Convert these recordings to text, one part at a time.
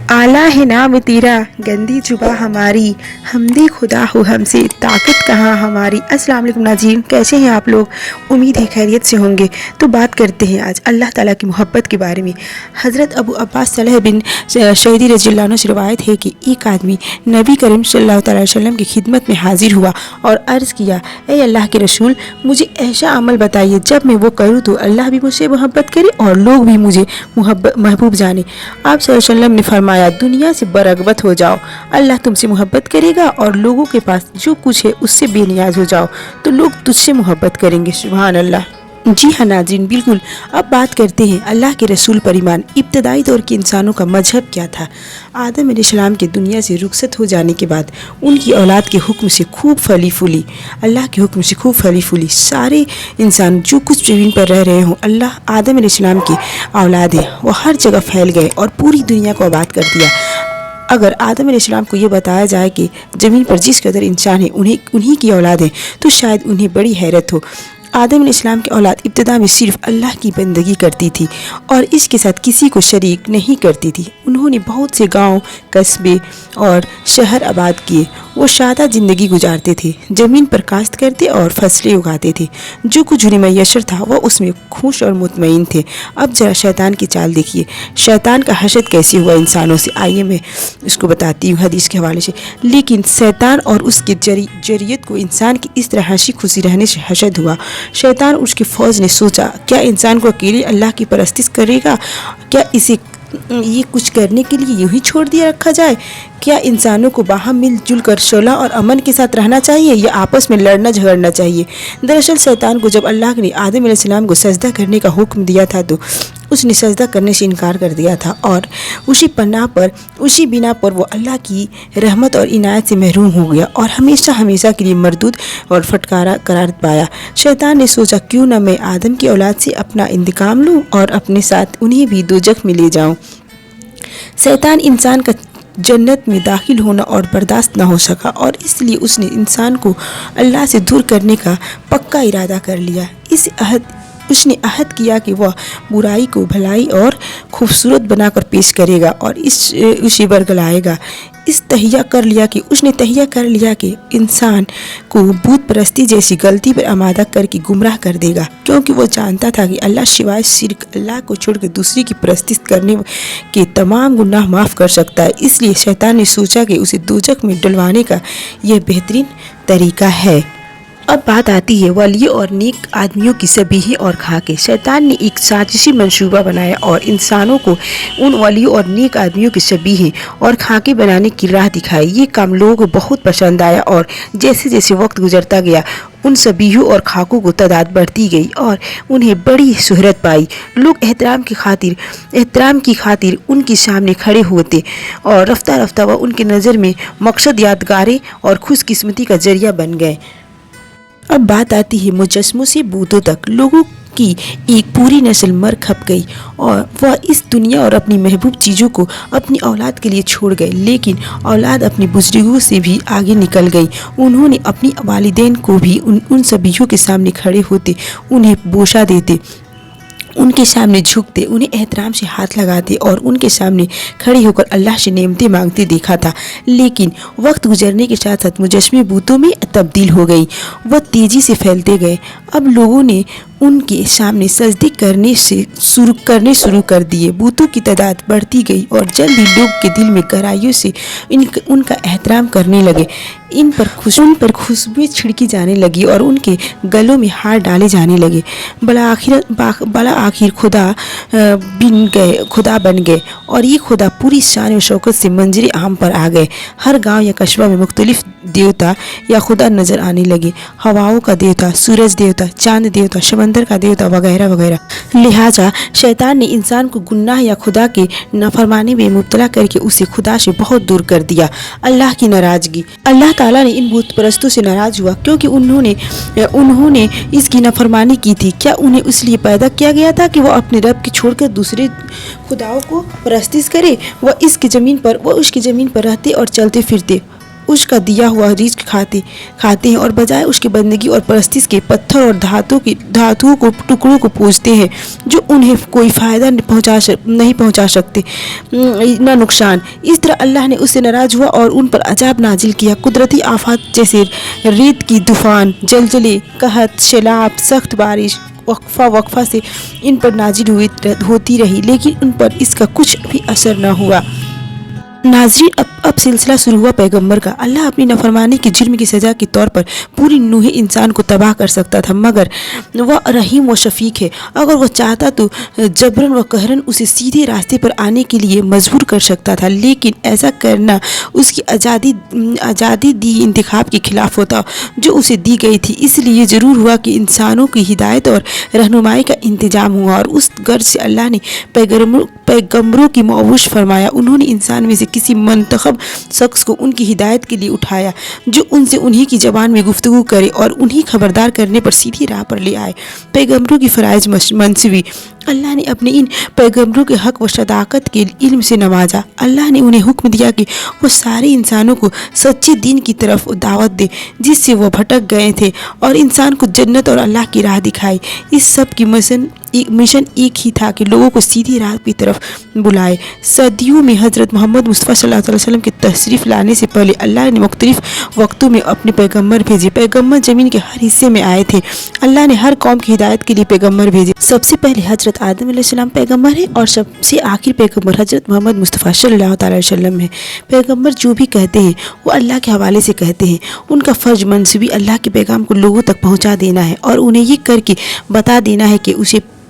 आला है नाम तेरा गंदी जुबा हमारी, हमदे खुदा हो हमसे ताकत कहाँ हमारी। अस्सलाम वालेकुम नाज़रीन, कैसे हैं आप लोग? उम्मीद है खैरियत से होंगे। तो बात करते हैं आज अल्लाह ताला की मोहब्बत के बारे में। हज़रत अबू अब्बास सलह बिन शहीदी रज़ियल्लाहु अन्हु से रवायत है कि एक आदमी नबी करीम सल्लल्लाहु अलैहि वसल्लम की खिदमत में हाजिर हुआ और अर्ज़ किया, ए अल्लाह के रसूल, मुझे ऐसा अमल बताइए जब मैं वो करूँ तो अल्लाह भी मुझसे मोहब्बत करे और लोग भी मुझे महबूब जाने। आप सल्लल्लाहु अलैहि वसल्लम ने फरमाया, दुनिया से बरगबत हो जाओ, अल्लाह तुमसे मोहब्बत करेगा और लोगों के पास जो कुछ है उससे बेनियाज हो जाओ तो लोग तुझसे मोहब्बत करेंगे। सुभान अल्लाह। जी हाँ नाज़रीन, बिल्कुल। अब बात करते हैं अल्लाह के रसूल पर ईमान। इब्तदाई दौर के इंसानों का मजहब क्या था? आदम अलैहिस्सलाम के दुनिया से रुखसत हो जाने के बाद उनकी औलाद के हुक्म से खूब फली फूली, अल्लाह के हुक्म से खूब फली फूली। सारे इंसान जो कुछ ज़मीन पर रह रहे हों, अल्लाह आदम अलैहिस्सलाम की औलाद है, वो हर जगह फैल गए और पूरी दुनिया को आबाद कर दिया। अगर आदम अलैहिस्सलाम को ये बताया जाए कि ज़मीन पर जिस कदर इंसान है उन्हीं की औलाद है तो शायद उन्हें बड़ी हैरत हो। आदम अलैहिस्सलाम की औलाद इब्तिदा में सिर्फ अल्लाह की बंदगी करती थी और इसके साथ किसी को शरीक नहीं करती थी। उन्होंने बहुत से गांव, कस्बे और शहर आबाद किए। वो सादा ज़िंदगी गुजारते थे, ज़मीन पर काश्त करते और फसलें उगाते थे। जो कुछ उन्हें मैसर था वो उसमें खुश और मुतमईन थे। अब जरा शैतान की चाल देखिए, शैतान का हशद कैसे हुआ इंसानों से। आइए मैं इसको बताती हूँ हदीस के हवाले से। लेकिन शैतान और उसके जरियत को इंसान की इस तरह हंसी खुशी रहने से हशद हुआ। शैतान उसकी फौज ने सोचा, क्या इंसान को अकेले अल्लाह की परस्तिश करेगा? क्या इसे ये कुछ करने के लिए यूं ही छोड़ दिया रखा जाए? क्या इंसानों को बाहम मिलजुल कर सुलह और अमन के साथ रहना चाहिए या आपस में लड़ना झगड़ना चाहिए? दरअसल शैतान को जब अल्लाह ने आदम अलैहिस्सलाम को सजदा करने का हुक्म दिया था तो उसने सजदा करने से इनकार कर दिया था और उसी बिना पर वो अल्लाह की रहमत और इनायत से महरूम हो गया और हमेशा हमेशा के लिए मरदूद और फटकारा करार पाया। शैतान ने सोचा, क्यों न मैं आदम की औलाद से अपना इंतकाम लूँ और अपने साथ उन्हें भी दोजख में ले जाऊँ। शैतान इंसान का जन्नत में दाखिल होना और बर्दाश्त न हो सका और इसलिए उसने इंसान को अल्लाह से दूर करने का पक्का इरादा कर लिया। उसने अहद किया कि वह बुराई को भलाई और खूबसूरत बनाकर पेश करेगा और उसे बरगलाएगा। उसने तहिया कर लिया कि इंसान को बूत परस्ती जैसी गलती पर आमादा करके गुमराह कर देगा, क्योंकि वो जानता था कि अल्लाह सिवाय शिर्क, अल्लाह को छोड़कर दूसरे की परस्ती करने के तमाम गुनाह माफ़ कर सकता है। इसलिए शैतान ने सोचा कि उसे दोजख में डलवाने का यह बेहतरीन तरीका है। अब बात आती है वली और नेक आदमियों की सबीह और खाके। शैतान ने एक साजिशी मंसूबा बनाया और इंसानों को उन वली और नेक आदमियों की सबीह और खाके बनाने की राह दिखाई। ये काम लोगों को बहुत पसंद आया और जैसे जैसे वक्त गुजरता गया उन सबीहों और खाकों को तादाद बढ़ती गई और उन्हें बड़ी शोहरत पाई। लोग एहतराम की खातिर उनके सामने खड़े होते और रफ्ता रफ्ता वह उनकी नज़र में मकसद, यादगारें और खुशकिस्मती का जरिया बन गए। अब बात आती है मुजस्मों से बूतों तक। लोगों की एक पूरी नस्ल मर खप गई और वह इस दुनिया और अपनी महबूब चीज़ों को अपनी औलाद के लिए छोड़ गए। लेकिन औलाद अपने बुजुर्गों से भी आगे निकल गई। उन्होंने अपनी वालिदैन को भी उन सभीयों के सामने खड़े होते, उन्हें बोशा देते, उनके सामने झुकते, उन्हें एहतराम से हाथ लगाते और उनके सामने खड़े होकर अल्लाह से नेमतें मांगते देखा था। लेकिन वक्त गुजरने के साथ साथ मुजस्मे बूतों में तब्दील हो गई। वह तेज़ी से फैलते गए। अब लोगों ने उनके सामने सजदे करने शुरू कर दिए। बूतों की तादाद बढ़ती गई और जल्द ही लोग के दिल में गहराइयों से उनका एहतराम करने लगे। उन पर खुशबुएं छिड़की जाने लगी और उनके गलों में हार डाले जाने लगे। बला आखिर खुदा बन गए और ये खुदा पूरी शान और शौकत से मंजर आम पर आ गए। हर गांव या कस्बा में मुख्तलिफ देवता या खुदा नजर आने लगे। हवाओं का देवता, सूरज देवता, चांद देवता, समंदर का देवता वगैरह वगैरह। लिहाजा शैतान ने इंसान को गुनाह या खुदा के नाफरमानी में मुब्तला करके उसे खुदा से बहुत दूर कर दिया। अल्लाह की नाराजगी। अल्लाह ताला ने इन बूत परस्तों से नाराज हुआ क्योंकि उन्होंने इसकी नाफरमानी की थी। क्या उन्हें इसलिए पैदा किया गया था कि वह अपने रब के छोड़कर दूसरे खुदाओं को परस्तिश करे? वह उसकी ज़मीन पर रहते और चलते फिरते اس کا دیا ہوا رزق کھاتے ہیں اور بجائے اس کی بندگی اور پرستش کے پتھر اور دھاتوں کو ٹکڑوں کو پوجتے ہیں جو انہیں کوئی فائدہ نہیں پہنچا سکتے نہ نقصان۔ اس طرح اللہ نے اس سے ناراض ہوا اور ان پر عذاب نازل کیا۔ قدرتی آفات جیسے ریت کی طوفان، زلزلے، قحط، سیلاب، سخت بارش وقفہ سے ان پر نازل ہوتی رہی، لیکن ان پر اس کا کچھ بھی اثر نہ ہوا۔ ناظرین، اب سلسلہ شروع ہوا پیغمبر کا۔ اللہ اپنی نافرمانی کے جرم کی سزا کے طور پر پوری نوع انسان کو تباہ کر سکتا تھا، مگر وہ رحیم و شفیق ہے۔ اگر وہ چاہتا تو جبرن و قہرن اسے سیدھے راستے پر آنے کے لیے مجبور کر سکتا تھا، لیکن ایسا کرنا اس کی آزادی دی انتخاب کے خلاف ہوتا جو اسے دی گئی تھی۔ اس لیے ضرور ہوا کہ انسانوں کی ہدایت اور رہنمائی کا انتظام ہوا، اور اس غرض سے اللہ نے پیغمبروں کی مبعوث فرمایا۔ انہوں نے انسان میں سے کسی منتخب شخص کو ان کی ہدایت کے لیے اٹھایا جو ان سے انہی کی زبان میں گفتگو کرے اور انہیں خبردار کرنے پر سیدھی راہ پر لے آئے۔ پیغمبروں کی فرائض منصبی۔ اللہ نے اپنے ان پیغمبروں کے حق و صداقت کے علم سے نوازا۔ اللہ نے انہیں حکم دیا کہ وہ سارے انسانوں کو سچے دین کی طرف دعوت دے جس سے وہ بھٹک گئے تھے، اور انسان کو جنت اور اللہ کی راہ دکھائے۔ اس سب کی مشن ایک ہی تھا کہ لوگوں کو سیدھی راہ کی طرف بلائے۔ صدیوں میں حضرت محمد مصطفیٰ صلی اللہ علیہ وسلم کے تشریف لانے سے پہلے اللہ نے مختلف وقتوں میں اپنے پیغمبر بھیجے۔ پیغمبر زمین کے ہر حصے میں آئے تھے۔ اللہ نے ہر قوم کی ہدایت کے لیے پیغمبر بھیجے۔ سب سے پہلے حضرت آدم علیہ السلام پیغمبر ہیں، اور سب سے آخر پیغمبر حضرت محمد مصطفیٰ صلی اللہ تعالی وسلم ہے۔ پیغمبر جو بھی کہتے ہیں وہ اللہ کے حوالے سے کہتے ہیں۔ ان کا فرض منصبی اللہ کے پیغام کو لوگوں تک پہنچا دینا ہے اور انہیں یہ کر کے بتا دینا ہے کہ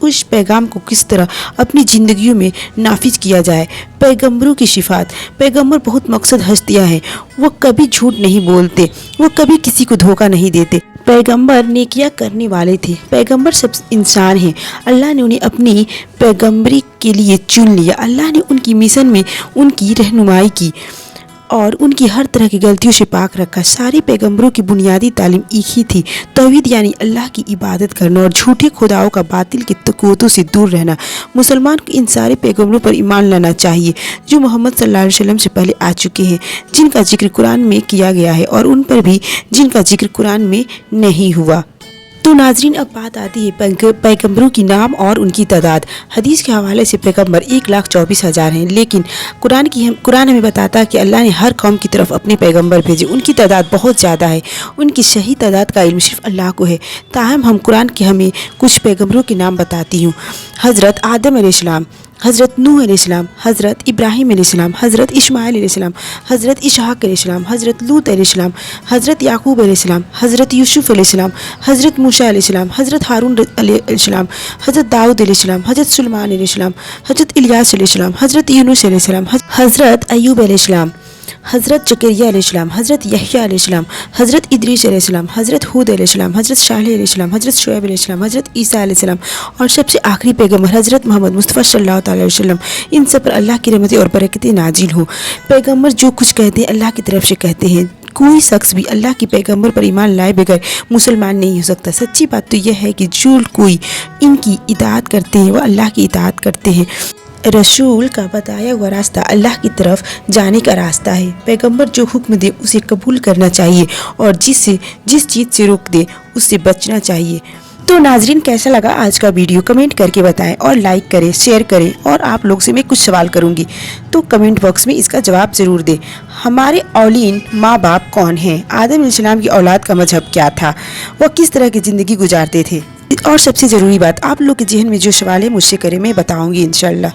اس پیغام کو کس طرح اپنی زندگیوں میں نافذ کیا جائے۔ پیغمبروں کی صفات۔ پیغمبر بہت مقصد ہستیاں ہیں۔ وہ کبھی جھوٹ نہیں بولتے، وہ کبھی کسی کو دھوکہ نہیں دیتے۔ پیغمبر نیکیاں کرنے والے تھے۔ پیغمبر سب انسان ہیں۔ اللہ نے انہیں اپنی پیغمبری کے لیے چن لیا۔ اللہ نے ان کی مشن میں ان کی رہنمائی کی اور ان کی ہر طرح کی غلطیوں سے پاک رکھا۔ سارے پیغمبروں کی بنیادی تعلیم ایک ہی تھی، توحید یعنی اللہ کی عبادت کرنا اور جھوٹے خداؤں کا باطل کے قوتوں سے دور رہنا۔ مسلمان کو ان سارے پیغمبروں پر ایمان لانا چاہیے جو محمد صلی اللہ علیہ وسلم سے پہلے آ چکے ہیں، جن کا ذکر قرآن میں کیا گیا ہے، اور ان پر بھی جن کا ذکر قرآن میں نہیں ہوا۔ تو ناظرین، اب بات آتی ہے پیغمبروں کی نام اور ان کی تعداد۔ حدیث کے حوالے سے پیغمبر 1,24,000 ہیں، لیکن قرآن ہمیں بتاتا ہے کہ اللہ نے ہر قوم کی طرف اپنے پیغمبر بھیجے۔ ان کی تعداد بہت زیادہ ہے، ان کی صحیح تعداد کا علم صرف اللہ کو ہے۔ تاہم ہم قرآن کے ہمیں کچھ پیغمبروں کے نام بتاتی ہوں۔ حضرت آدم علیہ السلام، حضرت نوح علیہ السلام، حضرت ابراہیم علیہ السلام، حضرت اسماعیل علیہ السلام، حضرت اسحاق علیہ السلام، حضرت لوط علیہ السلام، حضرت یعقوب علیہ السلام، حضرت یوسف علیہ السلام، حضرت موسیٰ علیہ السلام، حضرت ہارون علیہ السلام، حضرت داؤد علیہ السلام، حضرت سلیمان علیہ السلام، حضرت الیاس علیہ السلام، حضرت یونس علیہ السلام، حضرت ایوب علیہ السلام، حضرت زکریا علیہ السلام، حضرت یحییٰ علیہ السلام، حضرت ادریس علیہ السلام، حضرت ہود علیہ السلام، حضرت صالح علیہ السلام، حضرت شعیب علیہ السلام، حضرت عیسیٰ علیہ السلام، اور سب سے آخری پیغمبر حضرت محمد مصطفیٰ صلی اللہ تعالی وسلم۔ ان سب پر اللہ کی رحمتیں اور برکتیں نازل ہوں۔ پیغمبر جو کچھ کہتے ہیں اللہ کی طرف سے کہتے ہیں۔ کوئی شخص بھی اللہ کے پیغمبر پر ایمان لائے بغیر مسلمان نہیں ہو سکتا۔ سچی بات تو یہ ہے کہ جو کوئی ان کی اطاعت کرتے ہیں وہ اللہ کی اطاعت کرتے ہیں۔ رسول کا بتایا ہوا راستہ اللہ کی طرف جانے کا راستہ ہے۔ پیغمبر جو حکم دے اسے قبول کرنا چاہیے، اور جس چیز سے روک دے اس سے بچنا چاہیے۔ تو ناظرین، کیسا لگا آج کا ویڈیو کمنٹ کر کے بتائیں، اور لائک کریں، شیئر کریں، اور آپ لوگ سے میں کچھ سوال کروں گی تو کمنٹ باکس میں اس کا جواب ضرور دیں۔ ہمارے اولین ماں باپ کون ہیں؟ آدم علیہ السلام کی اولاد کا مذہب کیا تھا؟ وہ کس طرح کی زندگی گزارتے تھے؟ اور سب سے ضروری بات، آپ لوگ کے ذہن میں جو سوال ہے مجھ سے کریں، میں بتاؤں گی انشاءاللہ۔